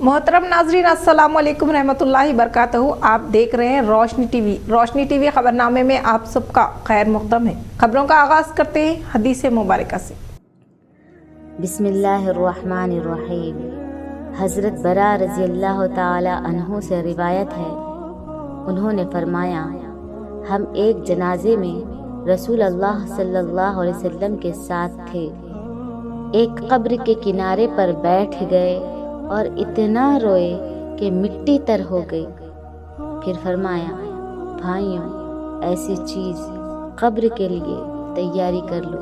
मोहतरम नाजरीन, अस्सलाम वालेकुम रहमतुल्लाहि बरकातहू। आप देख रहे हैं रोशनी टीवी। रोशनी टीवी खबरनामे में आप सबका खैर मुक़द्दम है। खबरों का आगाज़ करते हैं हदीस मुबारक से। बिस्मिल्लाहिर्रहमानिर्रहीम। हज़रत बरा रज़ी अल्लाह ताला अन्हु से रिवायत है, उन्होंने फरमाया, हम एक जनाजे में रसूल अल्लाह सल्लल्लाहु अलैहि वसल्लम के साथ थे। एक कब्र के किनारे पर बैठ गए और इतना रोए कि मिट्टी तर हो गई। फिर फरमाया, भाइयों, ऐसी चीज़ कब्र के लिए तैयारी कर लो।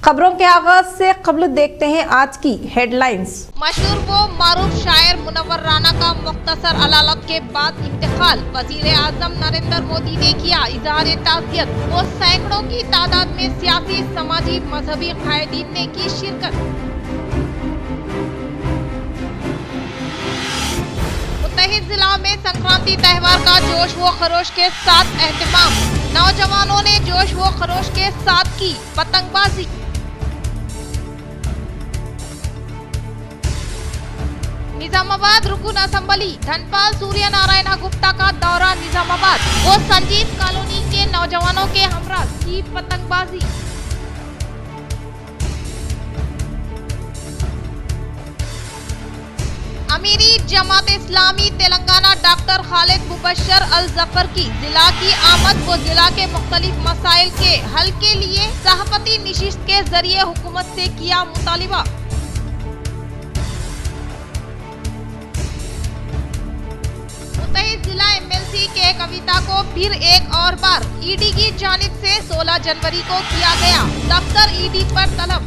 खबरों के आगाज से कबल देखते हैं आज की हेडलाइंस। मशहूर व मारूफ शायर मुनव्वर राना का मुख्तसर अदालत के बाद इंतकाल। वजीर आजम नरेंद्र मोदी ने किया इजहार ताज़ियत। वो सैकड़ों की तादाद में सियासी, समाजी, मजहबी कायदीन ने की शिरकत। मुत्तहिद जिला में संक्रांति त्यौहार का जोश व खरोश के साथ एहतमाम। नौजवानों ने जोश व खरोश के साथ की पतंगबाजी। निजामाबाद रुकन असम्बली धनपाल सूर्य नारायण गुप्ता का दौरा निजामाबाद। वो संजीव कॉलोनी के नौजवानों के हमरा की पतंगबाजी। अमीरी जमात इस्लामी तेलंगाना डॉक्टर खालिद मुबशर अल जफर की जिला की आमद व जिला के मुख्तलिफ मसाइल के हल के लिए सहाफती नशिस्त के जरिए हुकूमत से किया मुतालिबा। मुत्तहिद जिला एमएलसी के कविता को फिर एक और बार ईडी की जानिब से 16 जनवरी को किया गया दफ्तर ईडी पर तलब।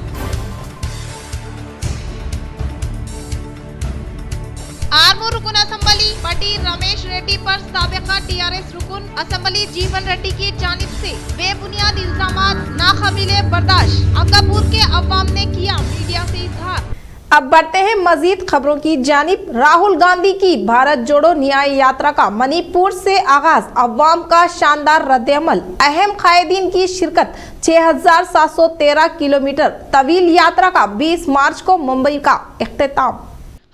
आर्मूर रुकन असम्बली पटी रमेश रेड्डी पर साबिका टीआरएस रुकन असम्बली जीवन रेड्डी की जानिब से बेबुनियाद इल्जामात नाकाबिले बर्दाश्त। अंगापुर के अवाम ने किया मीडिया से इजहार। अब बढ़ते हैं मजीद खबरों की जानिब। राहुल गांधी की भारत जोड़ो न्याय यात्रा का मणिपुर से आगाज। अवाम का शानदार रद्द-ए-अमल। अहम कायदीन की शिरकत। 6713 किलोमीटर तवील यात्रा का 20 मार्च को मुंबई का इख्तिताम।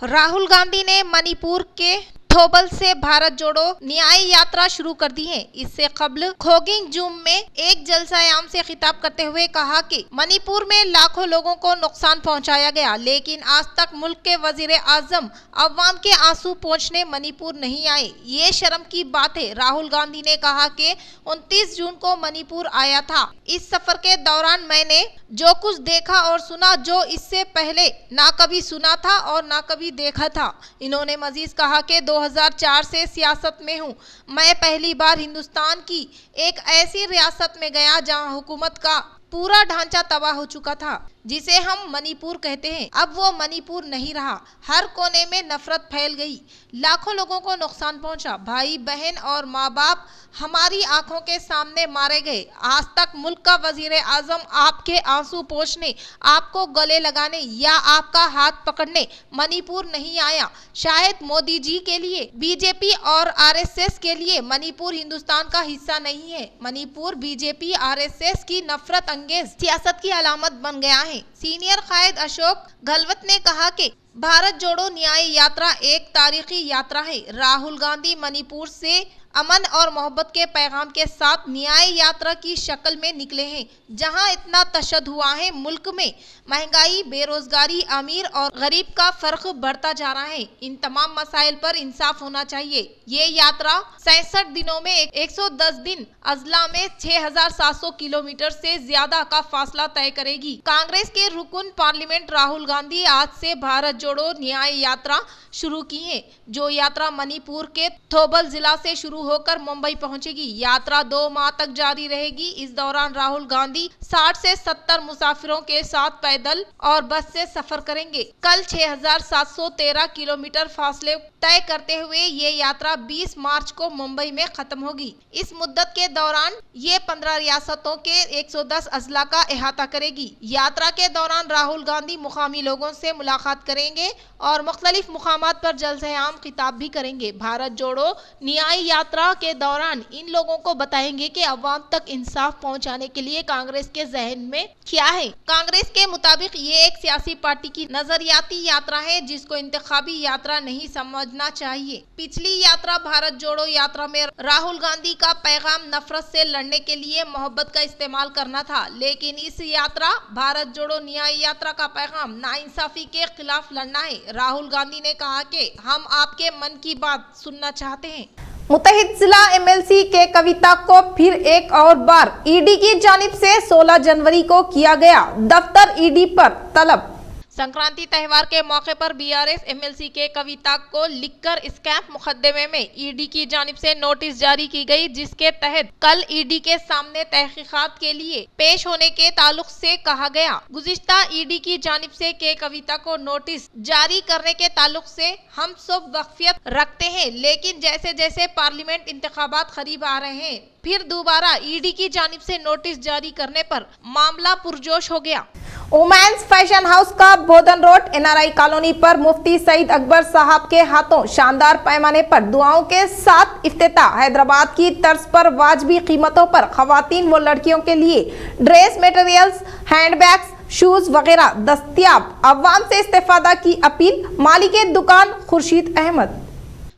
राहुल गांधी ने मणिपुर के थोबल से भारत जोड़ो न्याय यात्रा शुरू कर दी है। इससे कबल खोगिंग जूम में एक जलसा-ए-आम से खिताब करते हुए कहा कि मणिपुर में लाखों लोगों को नुकसान पहुंचाया गया, लेकिन आज तक मुल्क के वजीर आजम अवाम के आंसू पोंछने मणिपुर नहीं आए। ये शर्म की बात है। राहुल गांधी ने कहा कि 29 जून को मणिपुर आया था। इस सफर के दौरान मैंने जो कुछ देखा और सुना, जो इससे पहले ना कभी सुना था और ना कभी देखा था। इन्होंने मजीद कहा कि 2004 से सियासत में हूँ। मैं पहली बार हिंदुस्तान की एक ऐसी रियासत में गया जहाँ हुकूमत का पूरा ढांचा तबाह हो चुका था, जिसे हम मणिपुर कहते हैं। अब वो मणिपुर नहीं रहा। हर कोने में नफरत फैल गई, लाखों लोगों को नुकसान पहुंचा, भाई बहन और माँ बाप हमारी आंखों के सामने मारे गए। आज तक मुल्क का वजीर आजम आपके आंसू पोंछने, आपको गले लगाने या आपका हाथ पकड़ने मणिपुर नहीं आया। शायद मोदी जी के लिए, बीजेपी और आरएसएस के लिए मणिपुर हिंदुस्तान का हिस्सा नहीं है। मणिपुर बीजेपी आरएसएस की नफरत अंगेज सियासत की अलामत बन गया है। सीनियर कायद अशोक गहलोत ने कहा कि भारत जोड़ो न्याय यात्रा एक तारीखी यात्रा है। राहुल गांधी मणिपुर से अमन और मोहब्बत के पैगाम के साथ न्याय यात्रा की शक्ल में निकले हैं। जहां इतना तशद्दुद हुआ है, मुल्क में महंगाई, बेरोजगारी, अमीर और गरीब का फर्क बढ़ता जा रहा है। इन तमाम मसाइल पर इंसाफ होना चाहिए। ये यात्रा 67 दिनों में 110 दिन अजला में 6700 किलोमीटर से ज्यादा का फासला तय करेगी। कांग्रेस के रुकन पार्लियामेंट राहुल गांधी आज से भारत जोड़ो न्याय यात्रा शुरू की है, जो यात्रा मणिपुर के थोबल जिला से शुरू होकर मुंबई पहुंचेगी। यात्रा 2 माह तक जारी रहेगी। इस दौरान राहुल गांधी 60 से 70 मुसाफिरों के साथ पैदल और बस से सफर करेंगे। कल 6713 किलोमीटर फासले तय करते हुए ये यात्रा 20 मार्च को मुंबई में खत्म होगी। इस मुद्दत के दौरान ये 15 रियासतों के 110 अजला का अहाता करेगी। यात्रा के दौरान राहुल गांधी मुकामी लोगों से मुलाकात करेंगे और मुख्तलिफ मुकामात पर जलसे-ए-आम खिताब भी करेंगे। भारत जोड़ो न्याय यात्रा यात्रा के दौरान इन लोगों को बताएंगे कि अवाम तक इंसाफ पहुंचाने के लिए कांग्रेस के जहन में क्या है। कांग्रेस के मुताबिक ये एक सियासी पार्टी की नजरियाती यात्रा है जिसको इंतखाबी यात्रा नहीं समझना चाहिए। पिछली यात्रा भारत जोड़ो यात्रा में राहुल गांधी का पैगाम नफरत से लड़ने के लिए मोहब्बत का इस्तेमाल करना था, लेकिन इस यात्रा भारत जोड़ो न्याय यात्रा का पैगाम नाइंसाफी के खिलाफ लड़ना है। राहुल गांधी ने कहा कि हम आपके मन की बात सुनना चाहते हैं। मुत्तहिद जिला एमएलसी के कविता को फिर एक और बार ईडी की जानिब से 16 जनवरी को किया गया दफ्तर ईडी पर तलब। संक्रांति त्यौहार के मौके पर बीआरएस एमएलसी के कविता को लिखकर स्कैम मुकदमे में ईडी की जानिब से नोटिस जारी की गई, जिसके तहत कल ईडी के सामने तहकीकात के लिए पेश होने के ताल्लुक से कहा गया। गुज़िश्ता ईडी की जानिब से के कविता को नोटिस जारी करने के ताल्लुक से हम सब वाकफियत रखते हैं, लेकिन जैसे जैसे पार्लियामेंट इंतखाबात करीब आ रहे हैं फिर दोबारा ईडी की जानिब से नोटिस जारी करने पर मामला पुरजोश हो गया। वुमेन्स फैशन हाउस का बोधन रोड एनआरआई कॉलोनी पर मुफ्ती सईद अकबर साहब के हाथों शानदार पैमाने पर दुआओं के साथ इफ्तिताह। हैदराबाद की तर्ज पर वाजबी कीमतों पर खवातीन व लड़कियों के लिए ड्रेस मटेरियल्स, हैंडबैग्स, शूज वगैरह दस्तयाब। अवाम से इस्तेफादा की अपील। मालिक दुकान खुर्शीद अहमद।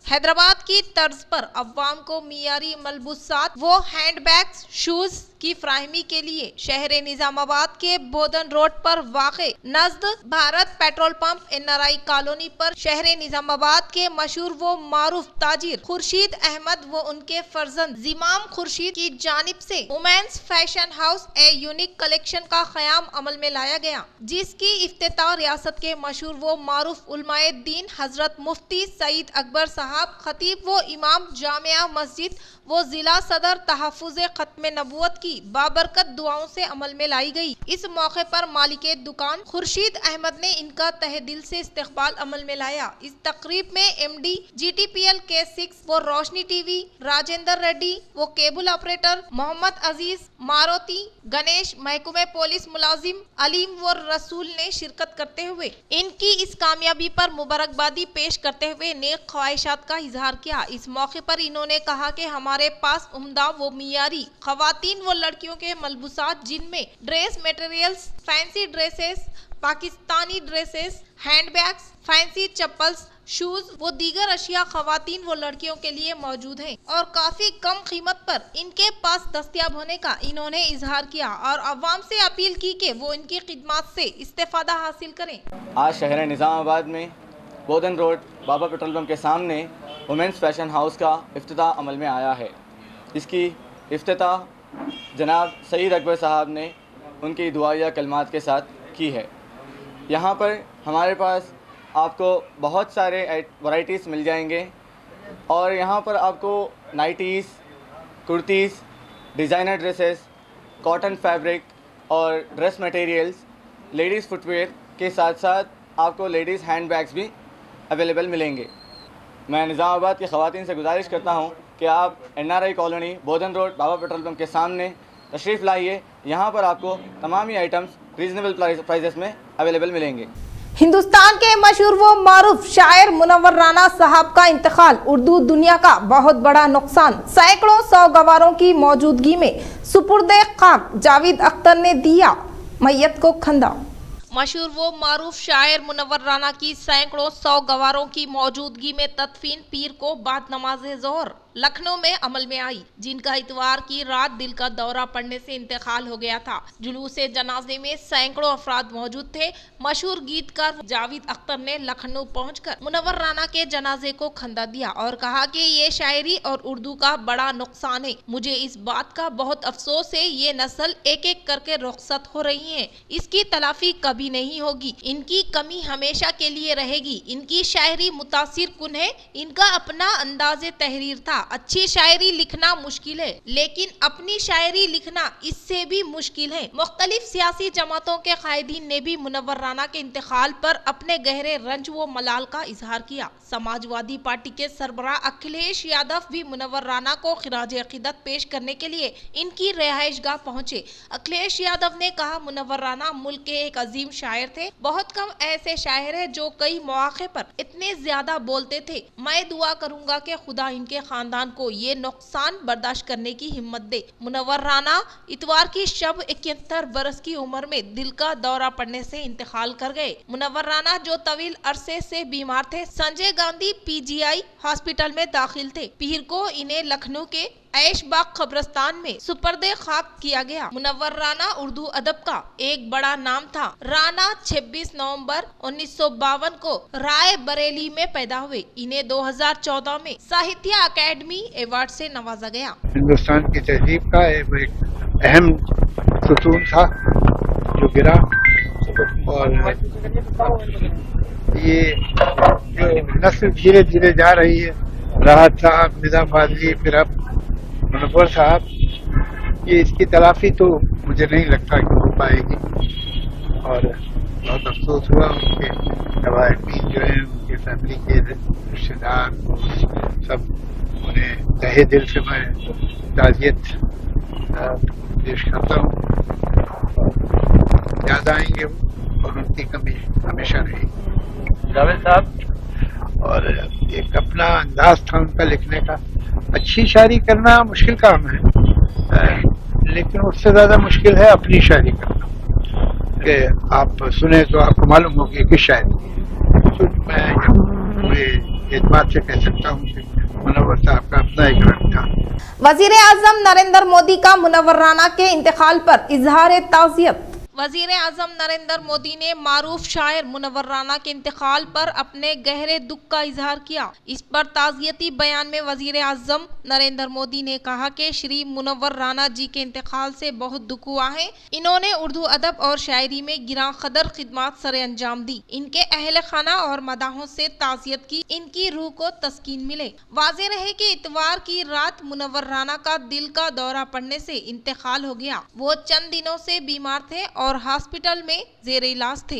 हैदराबाद की तर्ज पर अवाम को मियारी मलबूसात वो हैंडबैग्स, शूज की फ्राहमी के लिए शहर निजामाबाद के बोधन रोड पर वाक़े नज़द Bharat petrol pump NRI colony पर शहर निजामाबाद के मशहूर वो मारूफ ताजिर खुर्शीद अहमद व उनके फर्जंद जिमाम खुर्शीद की जानिब से women's fashion house a unique collection का क़याम अमल में लाया गया, जिसकी इफ्तिताह रियासत के मशहूर वो मारूफ उलमाए दीन हजरत मुफ्ती सईद अकबर साहब, खतीब व इमाम जामिया मस्जिद वो जिला सदर तहफ़्फ़ुज़ ख़त्म नबूवत की बाबरकत दुआओं से अमल में लाई गई। इस मौके पर मालिके दुकान खुर्शीद अहमद ने इनका तहे दिल से इस्तकबाल अमल में लाया। इस तकरीब में एमडी GTPL K6 वो रोशनी टीवी, राजेंद्र रेड्डी वो केबल ऑपरेटर, मोहम्मद अजीज मारुति, गणेश महकमे पुलिस मुलाजिम अलीम व रसूल ने शिरकत करते हुए इनकी इस कामयाबी पर मुबारकबादी पेश करते हुए नेक ख्वाहिशात का इजहार किया। इस मौके पर इन्होंने कहा कि हमारे पास उम्दा वो मियारी खवातीन व लड़कियों के मलबूसात जिनमें dress materials, fancy dresses, Pakistani dresses, handbags, fancy chappals, shoes वो दीगर अशिया खवातीन व लड़कियों के लिए मौजूद हैं और काफी कम कीमत पर इनके पास दस्तयाब होने का इन्होंने इजहार किया और अवाम से अपील की कि वो इनकी खिदमत से इस्तेफादा हासिल करें। आज शहर निजामाबाद में बोधन रोड बाबा पेट्रोल पंप के सामने वुमेन्स फैशन हाउस का इफ्तिताह अमल में आया है। इसकी इफ्तिताह जनाब सईद अकबर साहब ने उनकी दुआया कलमात के साथ की है। यहाँ पर हमारे पास आपको बहुत सारे वैराइटीज़ मिल जाएंगे और यहाँ पर आपको nighties, kurtis, designer dresses, cotton fabric और ड्रेस मटेरियल्स, लेडीज़ फुटवेयर के साथ साथ आपको लेडीज़ हैंडबैग्स भी अवेलेबल मिलेंगे। मैं निज़ामाबाद की ख़वातीन से गुजारिश करता हूँ कि आप एनआरआई कॉलोनी बोधन रोड बाबा पेट्रोल पंप के सामने तशरीफ़ लाइए। यहाँ पर आपको तमाम ही आइटम्स रीज़नेबल प्राइसेस में अवेलेबल मिलेंगे। हिंदुस्तान के मशहूर व मारूफ शायर मुनव्वर राना साहब का इंतकाल, उर्दू दुनिया का बहुत बड़ा नुकसान। सैकड़ों सौगवारों की मौजूदगी में सुपुर्दे खाक जावेद अख्तर ने दिया मैयत को खंदा। मशहूर वो मारूफ शायर मुनव्वर राना की सैकड़ों सौगवारों की मौजूदगी में तदफीन पीर को बाद नमाज ज़ोहर लखनऊ में अमल में आई, जिनका इतवार की रात दिल का दौरा पड़ने से इंतकाल हो गया था। जुलूसे जनाजे में सैकड़ों अफराद मौजूद थे। मशहूर गीतकार जावेद अख्तर ने लखनऊ पहुंचकर मुनव्वर राना के जनाजे को खंदा दिया और कहा कि ये शायरी और उर्दू का बड़ा नुकसान है। मुझे इस बात का बहुत अफसोस है, ये नस्ल एक एक करके रुखसत हो रही है, इसकी तलाफी कभी नहीं होगी। इनकी कमी हमेशा के लिए रहेगी। इनकी शायरी मुतासिर कुन है, इनका अपना अंदाज़े तहरीर था। अच्छी शायरी लिखना मुश्किल है, लेकिन अपनी शायरी लिखना इससे भी मुश्किल है। मुख्तलिफ सियासी जमातों के कायदीन ने भी मुनव्वर राना के इंतकाल पर अपने गहरे रंज व मलाल का इजहार किया। समाजवादी पार्टी के सरबराह अखिलेश यादव भी मुनव्वर राना को खिराज अकीदत पेश करने के लिए इनकी रिहाइशगाह पहुंचे। अखिलेश यादव ने कहा, मुनव्वर राना मुल्क के एक अजीम शायर थे। बहुत कम ऐसे शायर है जो कई मौके पर इतने ज्यादा बोलते थे। मैं दुआ करूंगा कि खुदा इनके खानदान खानदान को ये नुकसान बर्दाश्त करने की हिम्मत दे। मुनव्वर राना इतवार की शब 71 बरस की उम्र में दिल का दौरा पड़ने से इंतकाल कर गए। मुनव्वर राना जो तवील अरसे से बीमार थे, संजय गांधी पीजीआई हॉस्पिटल में दाखिल थे। पीर को इन्हें लखनऊ के ऐशबाग कब्रिस्तान में सुपर्दे खाक किया गया। मुनव्वर राना उर्दू अदब का एक बड़ा नाम था। राना 26 नवंबर 1952 को राय बरेली में पैदा हुए। इन्हें 2014 में साहित्य अकेडमी अवार्ड से नवाजा गया। हिंदुस्तान की तहजीब का एक अहम सुतून था जो गिरा, और ये नस्ल धीरे धीरे जा रही है। राहत साहब, निजामाबादी, फिर अब मुनव्वर साहब, ये इसकी तलाफी तो मुझे नहीं लगता कि हो पाएगी। और बहुत अफसोस हुआ उनके कवायद जो है, उनके फैमिली के रिश्तेदार सब, उन्हें तहे दिल से मैं ताज़ियत पेश करता हूँ। याद आएंगे और उनकी कमी हमेशा रहेगी। जावेद साहब, और एक अपना अंदाज था उनका लिखने का। अच्छी शायरी करना मुश्किल काम है, लेकिन उससे ज्यादा मुश्किल है अपनी शायरी करना, कि आप सुने तो आपको मालूम हो कि किस शायरी। तो मैं पूरे एतमाद से कह सकता हूँ कि मुनव्वर साहब का अपना एक रंग था। वजीर आजम नरेंद्र मोदी का मुनव्वर राना के इंतकाल पर इजहार ताज़ियत। वजीर आजम नरेंद्र मोदी ने मारूफ शायर मुनव्वर राना के इंतकाल पर अपने गहरे दुख का इजहार किया। इस पर ताज़ियती बयान में वजीर आजम नरेंद्र मोदी ने कहा कि श्री मुनव्वर राना जी के इंतकाल से बहुत दुख हुआ है। इन्होंने उर्दू अदब और शायरी में गिरां कदर खिदमत सरे अंजाम दी। इनके अहल खाना और मदाहों से ताज़ियत की, इनकी रूह को तस्कीन मिले। वाज़ेह रहे कि इतवार की रात मुनव्वर राना का दिल का दौरा पड़ने से इंतकाल हो गया। वो चंद दिनों से बीमार थे और हॉस्पिटल में जेर इलाज थे।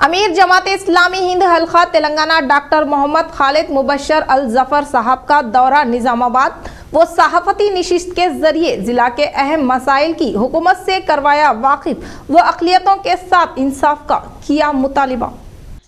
अमीर जमात इस्लामी हिंद हल्का तेलंगाना डॉक्टर मोहम्मद खालिद मुबशर अल जफर साहब का दौरा निजामाबाद। वो सहाफती निशिस्त के जरिए जिला के अहम मसाइल की हुकूमत से करवाया वाकिफ, व अक़लियतों के साथ इंसाफ का किया मुतालिबा।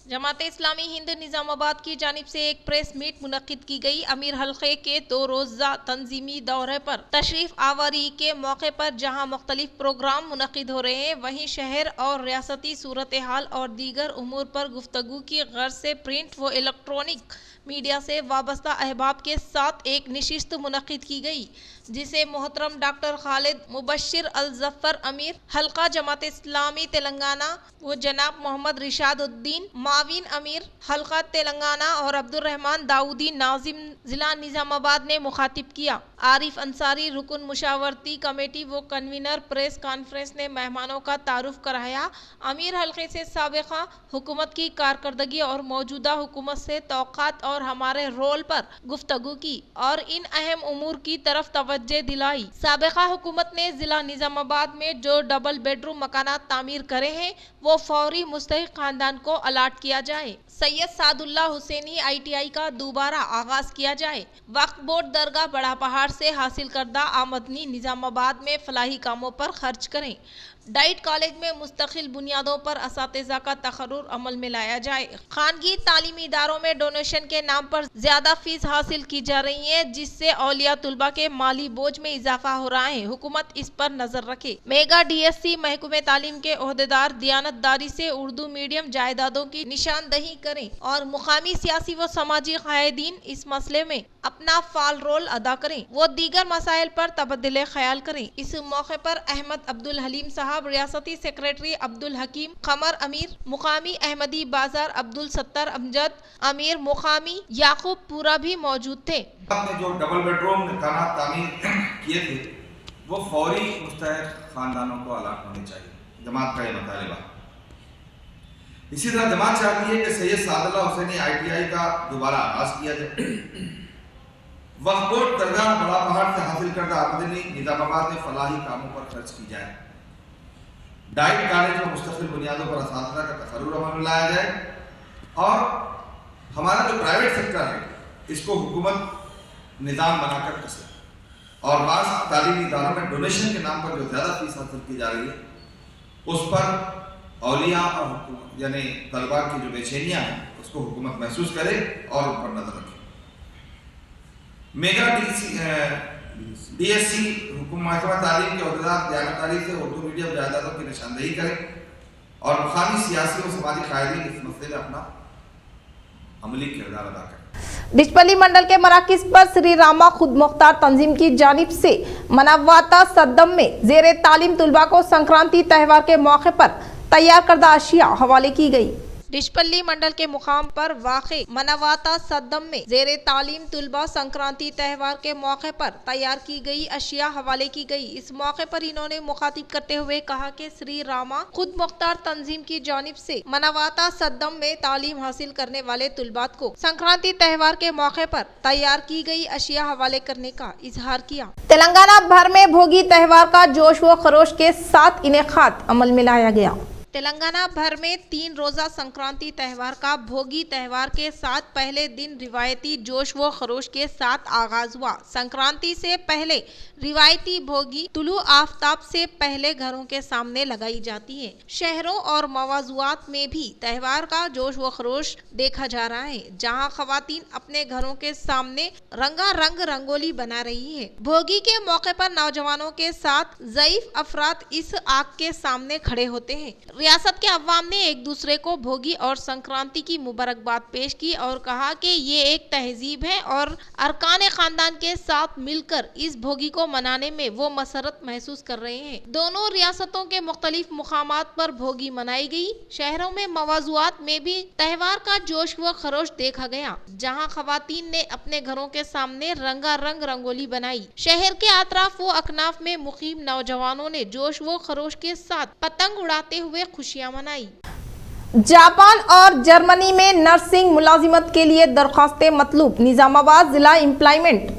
जमात इस्लामी हिंद निजामाबाद की जानिब से एक प्रेस मीट मुनक्किद की गई। अमीर हल्के के 2 रोज़ा तंजीमी दौरे पर तशरीफ आवारी के मौके पर जहां मुख्तलिफ प्रोग्राम मुनक्किद हो रहे हैं, वहीं शहर और रियासती सूरत हाल और दीगर उमूर पर गुफ्तगू की गर्ज से प्रिंट व इलेक्ट्रॉनिक मीडिया से वाबस्ता अहबाब के साथ एक नशिस्त मुनक्किद की गई, जिसे मोहतरम डॉक्टर खालिद मुबशर अल जफर अमीर हल्का जमात इस्लामी तेलंगाना व जनाब मोहम्मद रिशादुद्दीन माविन अमीर हल्का तेलंगाना और अब्दुल रहमान दाऊदी नाजिम जिला निजामाबाद ने मुखातिब किया। आरिफ अंसारी रुकन मुशावरती कमेटी व कन्वीनर प्रेस कॉन्फ्रेंस ने मेहमानों का तारुफ कराया। अमीर हल्के से साबिक़ा हुकूमत की कारकर्दगी और मौजूदा हुकूमत से तौक़ात और हमारे रोल पर गुफ्तगू की और इन अहम उमूर की तरफ तवज्जो दिलाई। साबिक़ा हुकूमत ने जिला निजामाबाद में जो डबल बेडरूम मकानात तामीर करे हैं, वो फौरी मुस्तहिक़ खानदान को अलाट किया जाए। सैयद सादुल्ला हुसैनी ITI का दोबारा आगाज किया जाए। वक्फ बोर्ड दरगाह बड़ा पहाड़ से हासिल करदा आमदनी निजामाबाद में फलाही कामों पर खर्च करें। डाइट कॉलेज में मुस्तकिल बुनियादों पर असातिज़ा का तकर्रुर अमल में लाया जाए। खानगी तालीमी इदारों में डोनेशन के नाम पर ज्यादा फीस हासिल की जा रही है, जिससे औलिया तुलबा के माली बोझ में इजाफा हो रहा है। हुकूमत इस पर नजर रखे। मेगा DSC महकमे तालीम के ओहदेदार दियानतदारी से उर्दू मीडियम जायदादों की निशानदही करें और मुकामी सियासी व समाजी कायदीन इस मसले में अपना फाल रोल अदा करें। वो दीगर मसाइल पर तबद्दुल ख्याल करें। इस मौके पर अहमद अब्दुल हलीम साहब, रियासती सेक्रेटरी अब्दुल हकीम खमर अमीर, मुकामी अहमदी बाजार अब्दुल सत्तर अमजद अमीर, मुकामी याकूब पूरा भी मौजूद थे। जो डबल बेडरूम मकान तामीर किए थे, वो फौरी मुस्तहिक़ खानदानों को अलाट होने चाहिए। जमात का ये मुतालिबा। इसी तरह जमात चाहती है कि सैयद सादुल्ला हुसैनी ITI का दोबारा आगाज किया जाए। वक्फ बोर्ड दरगाह बड़ा पहाड़ से हासिल करदा आमदनी निजामाबाद में फलाही कामों पर खर्च की जाए। डाइट कॉलेज में मुस्तकिल बुनियादों पर असातिज़ा का तकर्रुर अमल में लाया जाए और हमारा जो प्राइवेट सेक्टर है, इसको हुकूमत निज़ाम बनाकर कसे और बाज़ तालीमी इदारों में डोनेशन के नाम पर जो ज़्यादा फीस हासिल की जा रही है, उस पर औलिया और यानी तलबा की जो बेचैनियाँ हैं, उसको हुकूमत महसूस करे और उन पर नजर रखे। मेगा DSC हुकुम महकमा तालीम के अहदेदार दयानतदारी से उर्दू मीडियम जायदादों की निशानदेही करें और मुकामी सियासी और समाजी कायदीन इस मसले में अपना अमली किरदार अदा करें। डिचपल्ली मंडल के मराकिज पर श्री रामा खुद मुख्तार तंजीम की जानिब से मनवाता सद्दम में जेर तालीम तुलबा को संक्रांति त्यौहार के मौके पर तैयार करदा अशिया हवाले की गई। डिचपल्ली मंडल के मुकाम पर वाक़े मनवाता सद्दम में जेरे तालीम तुलबा संक्रांति त्यौहार के मौके पर तैयार की गई अशिया हवाले की गई। इस मौके पर इन्होंने मुखातिब करते हुए कहा कि श्री रामा खुद मुख्तार तंजीम की जानिब से मनवाता सद्दम में तालीम हासिल करने वाले तुलबात को संक्रांति त्यौहार के मौके पर तैयार की गई अशिया हवाले करने का इजहार किया। तेलंगाना भर में भोगी त्यौहार का जोश व खरोश के साथ इनेकाद अमल में लाया गया। तेलंगाना भर में 3 रोजा संक्रांति त्यौहार का भोगी त्यौहार के साथ पहले दिन रिवायती जोश व खरोश के साथ आगाज हुआ। संक्रांति से पहले रिवायती भोगी तुलू आफ्ताब से पहले घरों के सामने लगाई जाती है। शहरों और मवाजुआत में भी त्यौहार का जोश व खरोश देखा जा रहा है, जहां खवातीन अपने घरों के सामने रंगारंग रंगोली बना रही है। भोगी के मौके पर नौजवानों के साथ ज़ईफ अफराद इस आग के सामने खड़े होते हैं। रियासत के अवाम ने एक दूसरे को भोगी और संक्रांति की मुबारकबाद पेश की और कहा कि ये एक तहजीब है और अरकान खानदान के साथ मिलकर इस भोगी को मनाने में वो मसरत महसूस कर रहे हैं। दोनों रियासतों के मुख्तलिफ मुकामात पर भोगी मनाई गई। शहरों में मवाजुआत में भी त्यौहार का जोश व खरोश देखा गया, जहां खवातीन ने अपने घरों के सामने रंगारंग रंगोली बनाई। शहर के अतराफ व अकनाफ में मुकीम नौजवानों ने जोश व खरोश के साथ पतंग उड़ाते हुए खुशियां मनाई। जापान और जर्मनी में नर्सिंग मुलाजिमत के लिए दरखास्तें मतलूब। निजामाबाद जिला एम्प्लॉयमेंट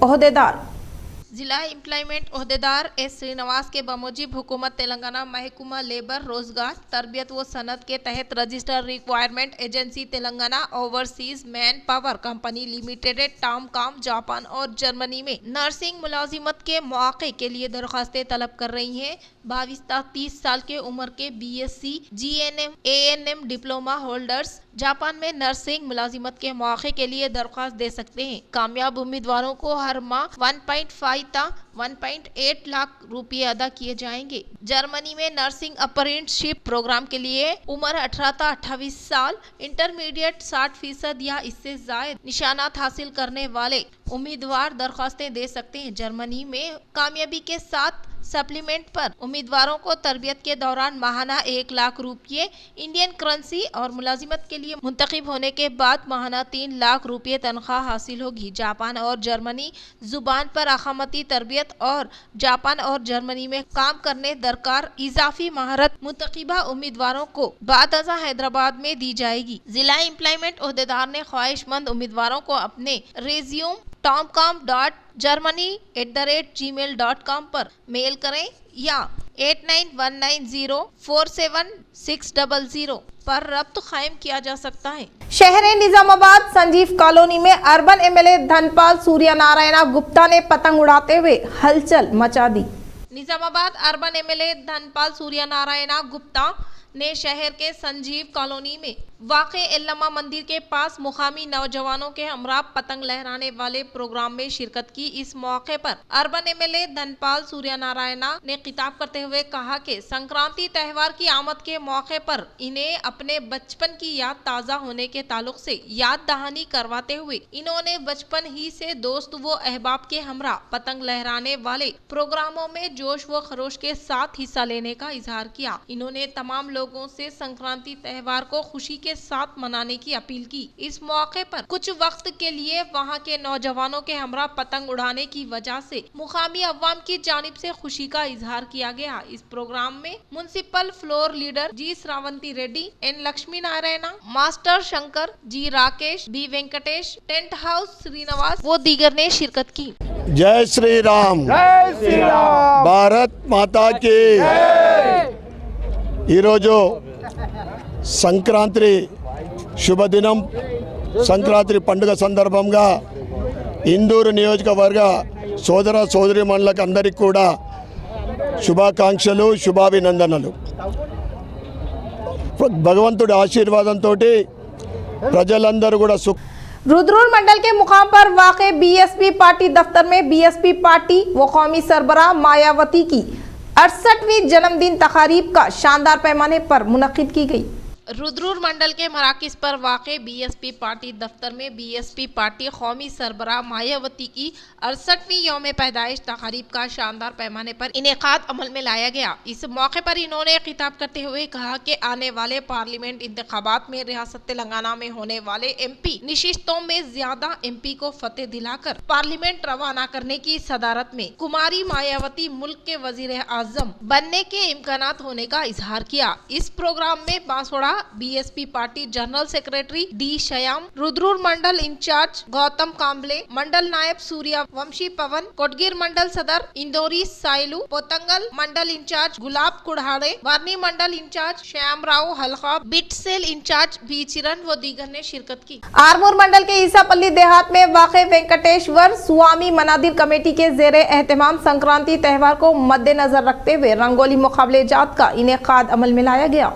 ओहदेदार एस श्रीनिवास के बमूजिब हुकूमत तेलंगाना महकमा लेबर रोजगार तरबियत व सनत के तहत register requirement agency Telangana overseas man power company limited TOMCOM Japan और जर्मनी में नर्सिंग मुलाजिमत के मौके के लिए दरखास्तें तलब कर रही हैं। 22 से 30 साल के उम्र के BSc GNM ANM diploma holders Japan में नर्सिंग मुलाजिमत के मौके के लिए दरख्वास्त दे सकते हैं। कामयाब उम्मीदवारों को हर माह 1.5 था 1.8 लाख रुपये अदा किए जाएंगे। जर्मनी में नर्सिंग अप्रेंटिसशिप प्रोग्राम के लिए उम्र 18 से 28 साल, इंटरमीडिएट 60% या इससे ज्यादा निशानात हासिल करने वाले उम्मीदवार दरख्वास्तें दे सकते हैं। जर्मनी में कामयाबी के साथ सप्लीमेंट पर उम्मीदवारों को तरबियत के दौरान माहाना 1 लाख रुपये इंडियन करेंसी और मुलाजिमत के लिए मुंतखब होने के बाद माहाना 3 लाख रुपये तनख्वाह हासिल होगी। जापान और जर्मनी जुबान पर अखामती तरबियत और जापान और जर्मनी में काम करने दरकार इजाफी महारत मुंतखबा उम्मीदवारों को बादअज़ा हैदराबाद में दी जाएगी। जिला एम्प्लॉयमेंट ओहदेदार ने ख्वाहिशमंद उम्मीदवारों को अपने रेज्यूम tomcom.germany@gmail.com पर मेल करें या 8919047600 पर रब्त कायम किया जा सकता है। शहर निजामाबाद संजीव कॉलोनी में अर्बन MLA धनपाल सूर्यनारायण गुप्ता ने पतंग उड़ाते हुए हलचल मचा दी। निजामाबाद अर्बन MLA धनपाल सूर्यनारायण गुप्ता ने शहर के संजीव कॉलोनी में वाक़े एल्लमा मंदिर के पास मुकामी नौजवानों के हमरा पतंग लहराने वाले प्रोग्राम में शिरकत की। इस मौके पर अर्बन MLA धनपाल सूर्यनारायण ने खिताब करते हुए कहा कि संक्रांति त्यौहार की आमद के मौके पर इन्हें अपने बचपन की याद ताज़ा होने के ताल्लुक से याद दहानी करवाते हुए इन्होंने बचपन ही से दोस्त व अहबाब के हमरा पतंग लहराने वाले प्रोग्रामों में जोश व खरोश के साथ हिस्सा लेने का इजहार किया। इन्होंने तमाम लोगों से संक्रांति त्यौहार को खुशी के साथ मनाने की अपील की। इस मौके पर कुछ वक्त के लिए वहां के नौजवानों के हमरा पतंग उड़ाने की वजह से मुकामी अवाम की जानिब से खुशी का इजहार किया गया। इस प्रोग्राम में municipal floor leader ji Shravanti Reddy, N Lakshmi Narayan, master Shankar, G Rakesh, B Venkatesh, tent house Srinivas वो दीगर ने शिरकत की। जय श्री राम, भारत माता की। ఈరోజు సంక్రాంతి శుభదినం. సంక్రాంతి పండుగ సందర్భంగా ఇందూరు నియోజకవర్గ సోదర సోదరీమణులకు అందరికీ కూడా శుభాకాంక్షలు, శుభాభినందనలు. భగవంతుడి ఆశీర్వాదంతో ప్రజలందరూ కూడా रुद्रपुर मंडल के मुकाम पर वाक़े बीएसपी पार्टी दफ्तर में बीएसपी पार्टी व कौमी सरबराह मायावती की 68वीं जन्मदिन तकारीब का शानदार पैमाने पर मुनक्किद की गई। रुद्रपुर मंडल के मराकिज पर वाक़े बीएसपी पार्टी दफ्तर में बीएसपी पार्टी कौमी सरबराह मायावती की 68वीं यौम पैदाइश तकारीब का शानदार पैमाने पर इनेकाद अमल में लाया गया। इस मौके पर इन्होंने खिताब करते हुए कहा कि आने वाले पार्लियामेंट इंतखाबात में रियासत तेलंगाना में होने वाले एमपी निशिस्तों में ज्यादा एमपी को फतेह दिलाकर पार्लियामेंट रवाना करने की सदारत में कुमारी मायावती मुल्क के वजीर आजम बनने के इम्कानात होने का इजहार किया। इस प्रोग्राम में Banswada BSP party general secretary D Shyam, Rudrapur mandal incharge Gautam Kamble, mandal नायब सूर्या वंशी पवन, कोटगिर मंडल सदर इंदौरी साइलू, पोतंगल मंडल इंचार्ज गुलाब कुढ़ाड़े, वर्नी मंडल इंचार्ज श्याम राव हल्का, बिट सेल इंचार्ज बी चिरन व दीगर ने शिरकत की। आरमूर मंडल के ईसापल्ली देहात में वाक़े वेंकटेश्वर स्वामी मनादिर कमेटी के जेर एहतमाम संक्रांति त्यौहार को मद्देनजर रखते हुए रंगोली मुकाबले जात का इनेकाद अमल में लाया गया।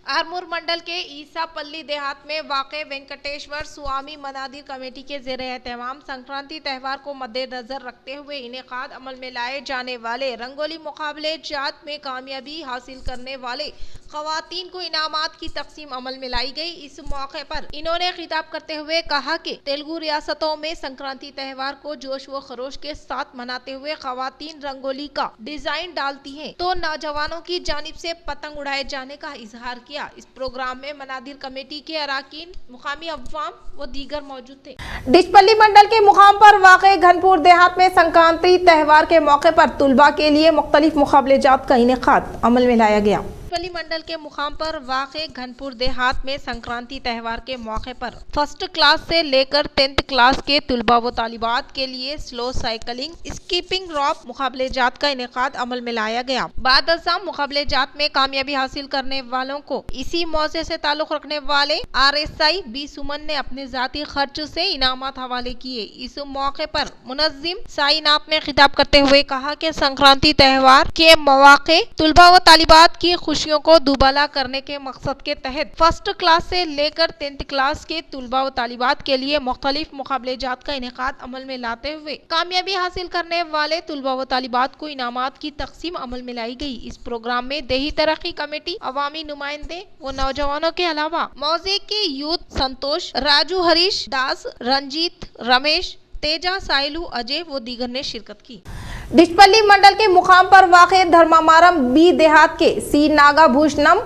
आरमूर मंडल के ईसापल्ली देहात में वाक़े वेंकटेश्वर स्वामी मनादिर कमेटी के ज़ेर एहतमाम संक्रांति त्यौहार को मद्देनजर रखते हुए इनेकाद अमल में लाए जाने वाले रंगोली मुकाबले जात में कामयाबी हासिल करने वाले खवातीन को इनामात की तकसीम अमल में लाई गई। इस मौके पर इन्होंने खिताब करते हुए कहा कि तेलुगु रियासतों में संक्रांति त्यौहार को जोश व खरोश के साथ मनाते हुए खवातीन रंगोली का डिजाइन डालती हैं तो नौजवानों की जानिब से पतंग उड़ाए जाने का इजहार किया। इस प्रोग्राम में मनादिर कमेटी के अराकीन, मुकामी अवाम व दीगर मौजूद थे। डिचपल्ली मंडल के मुकाम पर वाक़े घनपुर देहात में संक्रांति त्यौहार के मौके पर तुलबा के लिए मुख्तलिफ मुकाबले जात का इनेकाद अमल में लाया गया। डिचपल्ली मंडल के मुकाम पर वाक़े घनपुर देहात में संक्रांति त्यौहार के मौके पर फर्स्ट क्लास से लेकर 10th क्लास के तुलबा व तालिबात के लिए स्लो साइकिलिंग, स्कीपिंग रॉप मुकाबले जात का इनेकाद अमल में लाया गया। बाद अज़ाम मुकाबले जात में कामयाबी हासिल करने वालों को इसी मौजे से ताल्लुक रखने वाले RSI बी सुमन ने अपने जाती खर्च से इनामात हवाले किए। इस मौके पर मुनज़्ज़िम साइनात ने खिताब करते हुए कहा कि संक्रांति त्यौहार के मौके तुलबा व तालिबात की खुशियों को दुबाला करने के मकसद के तहत फर्स्ट क्लास से लेकर 10th क्लास के तुलबा व तालिबात के लिए मुख्तलिफ मुकाबले जात का इनेकाद अमल में लाते हुए कामयाबी हासिल करने वाले तुलबा व तालिबात को इनामात की तकसीम अमल में लाई गई। इस प्रोग्राम में देही तरक्की कमेटी, अवामी नुमाइंदे व नौजवानों के अलावा मौजे के यूथ संतोष, राजू, हरीश दास, रंजीत, रमेश, तेजा, साइलू, अजय व दीगर ने शिरकत की। डिचपल्ली मंडल के मुकाम पर वाक़े धर्मामारम बी देहात के सी नागाभूषणम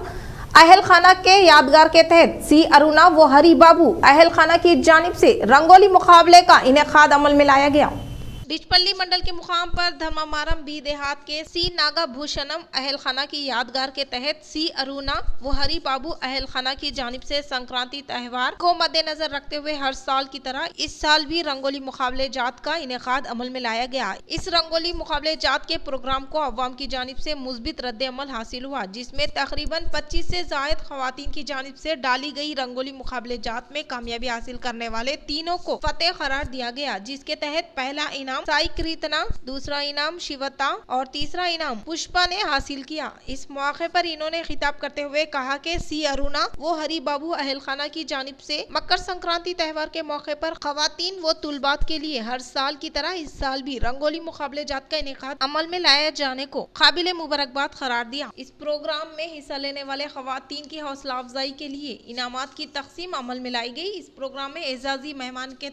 अहल खाना के यादगार के तहत सी अरुणा व हरी बाबू अहल खाना की जानिब से रंगोली मुकाबले का इनेकाद अमल में लाया गया। डिचपल्ली मंडल के मुकाम पर धर्मामारम बी देहात के सी नागाभूषणम अहल खाना की यादगार के तहत सी अरुणा व हरी बाबू अहल खाना की जानिब से संक्रांति त्यौहार को मद्देनजर रखते हुए हर साल की तरह इस साल भी रंगोली मुकाबले जात का इनेकाद अमल में लाया गया। इस रंगोली मुकाबले जात के प्रोग्राम को अवाम की जानिब से मुस्बित रद्द अमल हासिल हुआ, जिसमें तकरीबन 25 से जायद खवातीन की जानिब से डाली गई रंगोली मुकाबले जात में कामयाबी हासिल करने वाले तीनों को फतेह करार दिया गया, जिसके तहत पहला इनाम साई कृतना, दूसरा इनाम शिवता और तीसरा इनाम पुष्पा ने हासिल किया। इस मौके पर इन्होंने खिताब करते हुए कहा कि सी अरुणा वो हरी बाबू अहल खाना की जानिब से मकर संक्रांति त्यौहार के मौके पर खवातीन व तुलबात के लिए हर साल की तरह इस साल भी रंगोली मुकाबले जात का इनेकाद अमल में लाया जाने को काबिल मुबारकबाद करार दिया। इस प्रोग्राम में हिस्सा लेने वाले खवातीन की हौसला अफजाई के लिए इनामात की तकसीम अमल में लाई गई। इस प्रोग्राम में एजाजी मेहमान के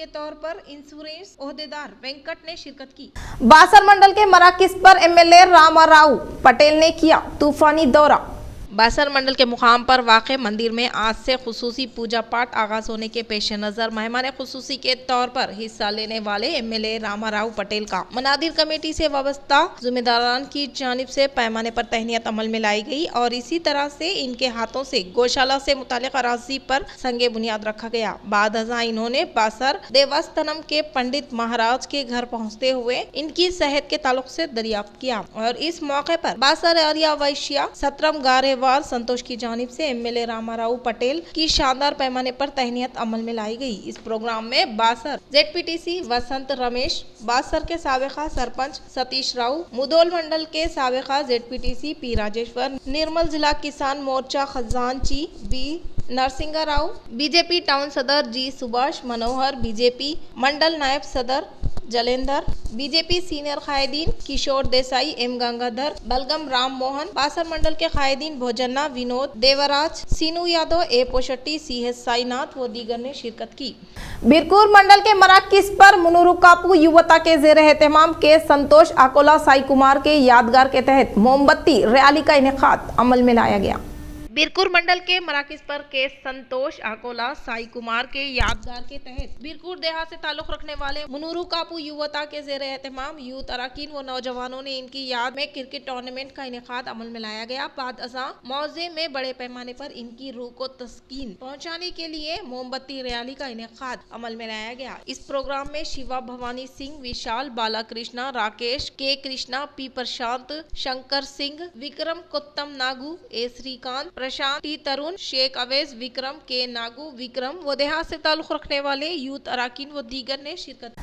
तौर पर इंश्योरेंस ओहदेदार वेंकट ने शिरकत की। बासर मंडल के मराकिज पर एमएलए रामाराव पटेल ने किया तूफानी दौरा। बासर मंडल के मुकाम पर वाक़े मंदिर में आज से खुसूसी पूजा पाठ आगाज होने के पेश नज़र मेहमान खुसूसी के तौर पर हिस्सा लेने वाले एमएलए रामाराव पटेल का मनादिर कमेटी से वाबस्ता जिम्मेदारान की जानिब से पैमाने पर तहनीत अमल में लाई गई और इसी तरह से इनके हाथों से गौशाला से मुतालिक अराजी पर संगे बुनियाद रखा गया। बाद अज़ा इन्होंने बासर देवस्थानम के पंडित महाराज के घर पहुँचते हुए इनकी सेहत के ताल्लुक से दरियाफ्त किया और इस मौके पर बासर आर्या वैश्या, सत्रम गारे उम्मीदवार संतोष की जानिब से एमएलए रामाराव पटेल की शानदार पैमाने पर तहनीत अमल में लाई गई। इस प्रोग्राम में बासर जेडपीटीसी वसंत रमेश, बासर के साबिका सरपंच सतीश राव, मुधोल मंडल के साबिका जेडपीटीसी पी राजेश्वर, निर्मल जिला किसान मोर्चा खजांची बी नरसिंगा राव, बीजेपी टाउन सदर जी सुभाष मनोहर, बीजेपी मंडल नायब सदर जलेंदर, बीजेपी सीनियर कायदीन किशोर देसाई, एम गंगाधर, बलगम राम मोहन, बासर मंडल के कायदीन भोजन्ना, विनोद देवराज, सीनू यादव, ए पोशट्टी, सीएस साईनाथ व दीगर ने शिरकत की। बीरपुर मंडल के मराकिस पर मुनुरु कापू युवता के जेर एहतमाम के संतोष आकोला साई कुमार के यादगार के तहत मोमबत्ती रैली का इनेकाद अमल में लाया गया। बीरपुर मंडल के मराकिस पर के संतोष आकोला साई कुमार के यादगार के तहत बीरपुर देहात से ताल्लुक रखने वाले मुनुरु कापू युवता के जेर एहतमाम यूथ अरकान व नौजवानों ने इनकी याद में क्रिकेट टूर्नामेंट का इनेकाद अमल में लाया गया। बाद अज़ां मौजे में बड़े पैमाने पर इनकी रूह को तस्कीन पहुँचाने के लिए मोमबत्ती रैली का इनेकाद अमल में लाया गया। इस प्रोग्राम में शिवा भवानी सिंह, विशाल, बाला कृष्णा, राकेश के कृष्णा, पी प्रशांत, शंकर सिंह, विक्रम कुत्तम नागू, ए श्रीकांत, प्रशांत टी तरुण, शेख अवेज, विक्रम के नागू, विक्रम व देहात से ताल्लुक रखने वाले यूथ अरकान व दीगर ने शिरकत।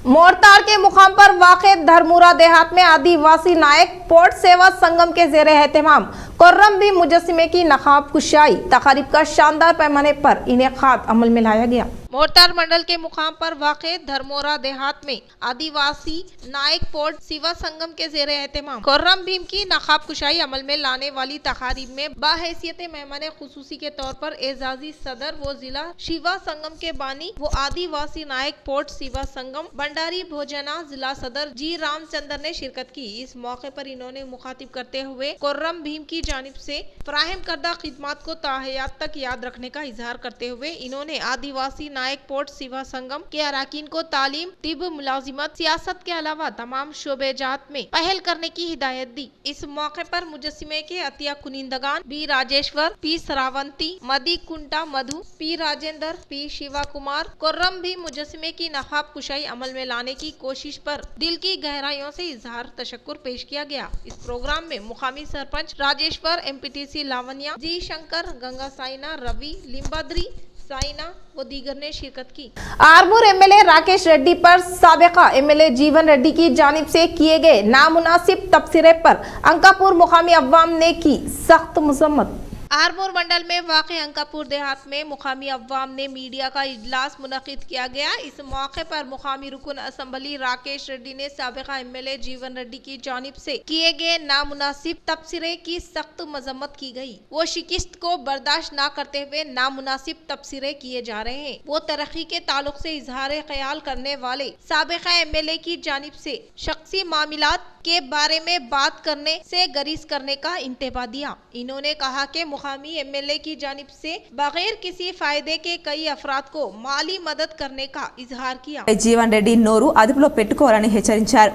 मोरतार के मुकाम पर वाक़े धरमुरा देहात में आदिवासी नायक पोर्ट सेवा संगम के जेर एहतमाम कुर्रम भी मुजस्सिमे की नकाब कुशाई तकारीब का शानदार पैमाने पर इनेकाद अमल में लाया गया। मोरतार मंडल के मुकाम पर वाक़े धरमोरा देहात में आदिवासी नायक पोर्ट शिवा संगम के जेर एहतमाम कुर्रम भीम की नकाब कुशाई अमल में लाने वाली तकारीब में बाहैसियत मेहमान खुसूसी के तौर पर एजाजी सदर वो जिला शिवा संगम के बानी वो आदिवासी नायक पोर्ट शिवा संगम भंडारी भोजना जिला सदर जी रामचंद्र ने शिरकत की। इस मौके पर इन्होंने मुखातिब करते हुए कुर्रम भीम की जानिब से फराहम करदा खिदमात को ताहयात तक याद रखने का इजहार करते हुए इन्होंने आदिवासी नायक पोर्ट शिवा संगम के अरकान को तालीम, तिब, मुलाजिमत, सियासत के अलावा तमाम शोबे जात में पहल करने की हिदायत दी। इस मौके पर मुजस्सिमे के अतिया कुनिंदगान बी राजेश्वर, पी सरावंती, मदी कुंटा मधु, पी राजेंद्र, पी शिवा कुमार कुर्रम भी मुजस्सिमे की नकाब कुशाई अमल में लाने की कोशिश पर दिल की गहराइयों से इजहार तशक्कुर पेश किया गया। इस प्रोग्राम में मुकामी सरपंच राजेश्वर, एमपीटीसी लावण्या, जी शंकर, गंगा साइना, रवि, लिम्बाद्री, साइना व दीगर ने शिरकत की। आरमूर एमएलए राकेश रेड्डी पर साबिका एमएलए जीवन रेड्डी की जानिब से किए गए नामुनासिब तबसरे पर अंकापुर मुकामी अवाम ने की सख्त मजम्मत। आरमूर मंडल में वाक़े अंकापुर देहात में मुकामी अवाम ने मीडिया का इजलास मुनक़िद किया गया। इस मौके पर मुकामी रुकन असम्बली राकेश रेड्डी ने साबिका एमएलए जीवन रेड्डी की जानिब से किए गए नामुनासिब तबसरे की सख्त मजम्मत की गई। वो शिकस्त को बर्दाश्त न करते हुए नामुनासिब तबसरे किए जा रहे हैं। वो तरक्की के ताल्लुक से इजहार ख्याल करने वाले साबिका एमएलए की जानिब से शख्सी मामलात के बारे में बात करने से गरीज करने का इंतबा दिया। इन्होंने कहा कि मुकामी एमएलए की जानिब से बगैर किसी फायदे के कई अफराद को माली मदद करने का इजहार किया। జీవన్ రెడ్డి నోరు అదుపులో పెట్టుకోవాలని హెచ్చరించారు।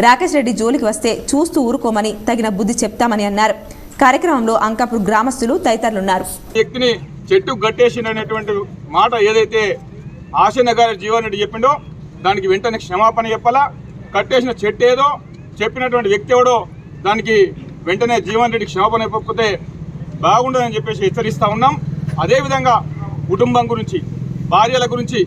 రాకేష్ రెడ్డి జోలికి వస్తే చూస్తూ ఊరుకోమని తగిన బుద్ధి చెప్తామని అన్నారు। కార్యక్రమంలో అంకాపూర్ గ్రామస్తులు తదితరులు ఉన్నారు। వ్యక్తిని చెట్టు గట్టేసినటువంటి మాట ఏదైతే ఆశనగర్ జీవన్ రెడ్డి చెప్పిండో దానికి వెంటనే క్షమాపణ చెప్పాలా। కట్టేసిన చెట్టు ఏదో చెప్పినటువంటి వ్యక్తి ఎవడో దానికి వెంటనే జీవన్ రెడ్డి క్షమాపణ చెప్పకపోతే బాగుండదని చెప్పేసి హెచ్చరిస్తా ఉన్నాం। అదే విధంగా కుటుంబం గురించి, భార్యల గురించి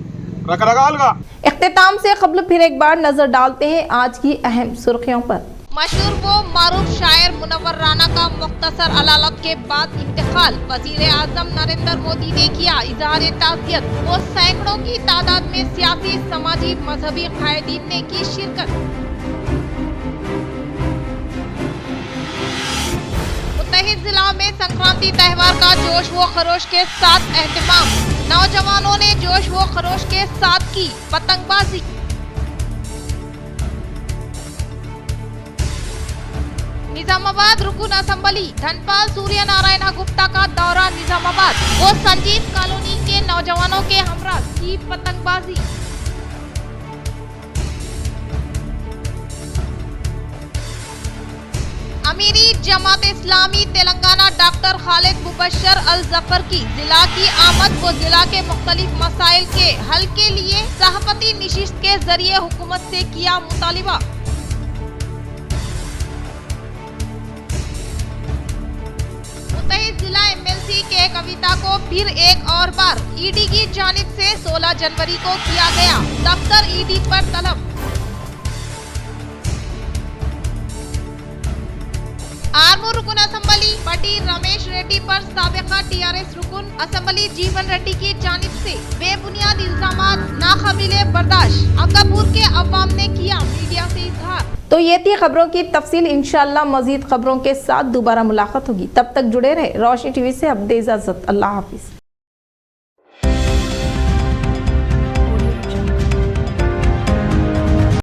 రకరకాలుగా। इख्तिताम से कबल फिर एक बार नजर डालते हैं आज की अहम सुर्खियों पर। मशहूर व मारूफ शायर मुनव्वर राना का मुख्तसर अदालत के बाद इंतकाल। वजीर आजम नरेंद्र मोदी ने किया इजहार ताज़ियत। वो सैकड़ों की तादाद में सियासी, समाजी, मजहबी कायदीन ने की शिरकत। मुत्तहिद जिला में संक्रांति त्यौहार का जोश व खरोश के साथ एहतमाम। नौजवानों ने जोश व खरोश के साथ की पतंगबाजी। निजामाबाद रुकन असम्बली धनपाल सूर्य नारायण गुप्ता का दौरा निजामाबाद। वो संजीव कॉलोनी के नौजवानों के हमरा की पतंगबाजी। अमीरी जमात इस्लामी तेलंगाना डॉक्टर खालिद मुबशर अल जफर की जिला की आमद व जिला के मुख्तलिफ मसाइल के हल के लिए सहाफती निशिस्त के जरिए हुकूमत से किया मुतालिबा। मुत्तहिद जिला एमएलसी के कविता को फिर एक और बार ईडी की जानिब से 16 जनवरी को किया गया दफ्तर ईडी पर तलब। आर्मूर रुकन असम्बली पटी रमेश रेड्डी पर साबिका टीआरएस रुकन असम्बली जीवन रेड्डी की जानिब से बेबुनियाद इल्जामात नाकाबिले बर्दाश्त अंकापुर के अवाम ने किया मीडिया से इजहार। तो ये थी खबरों की तफसील। इंशाअल्लाह मजीद खबरों के साथ दोबारा मुलाकात होगी। तब तक जुड़े रहे रोशनी टीवी से। अब दे इजाजत। अल्लाह हाफिज।